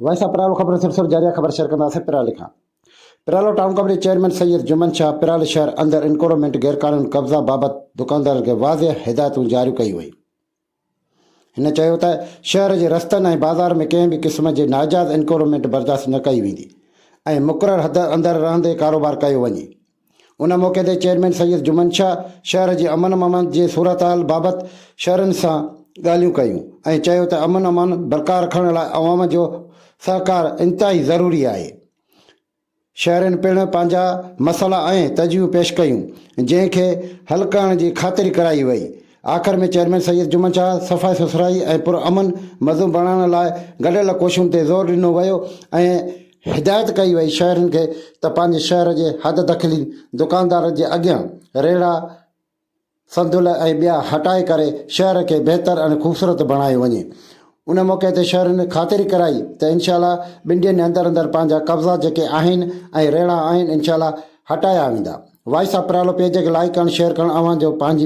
वैसा पिरालो ख़बर सिलसिलो जारी ख़बर शेयर कंदासीं। पिराली खां पिरालो town committee chairman Syed Juman Shah Pirali शहर अंदर इनक्रोचमेंट गैरकानूनी कब्ज़ा बाबति दुकानदारनि खे वाज़िह हिदायतूं जारी कई हुई। हिन चयो त शहर जे रस्तनि ऐं बाज़ार में कंहिं बि क़िस्म जे नाजाइज़ इनक्रोचमेंट बर्दाश्त न कई वेंदी ऐं मुक़ररु हद अंदरि रहंदे कारोबार कयो वञे। उन मौक़े ते चेयरमैन सैयद जुमन शाह शहर जे अमन अमान जे सूरत हाल बाबति शहरनि सां ॻाल्हियूं कयूं ऐं चयो त अमन अमान बरक़रार रखण लाइ अवाम जो सहकार इंतिहाई ज़रूरी आहे। शहरनि पिणु पंहिंजा मसइला ऐं तजवीज़ूं पेश कयूं जंहिंखे हल करण जी ख़ातिरी कराई वई। आख़िर में चेयरमैन सैयद जुमन शाह सफ़ाई सुथराई ऐं पुरअमन मज़मून बणाइण लाइ गॾियल कोशिशुनि ते ज़ोर ॾिनो वियो ऐं हिदायत कई वई शहरनि खे त पंहिंजे शहर जे हद दख़ली दुकानदारनि जे अॻियां रेड़ा संदुल ऐं ॿिया हटाए करे शहर खे बहितर ऐं ख़ूबसूरत बणायो वञे। उन मौक़े ते शहरनि ख़ातिरी कराई त इनशाला 2 ॾींहंनि अंदरि अंदरि पंहिंजा कब्ज़ा जेके आहिनि ऐं रेड़ा आहिनि इनशाला हटाया वेंदा। वॉइस ऑफ पिरालो पेज खे लाइक करणु शेयर करणु अव्हां जो पंहिंजी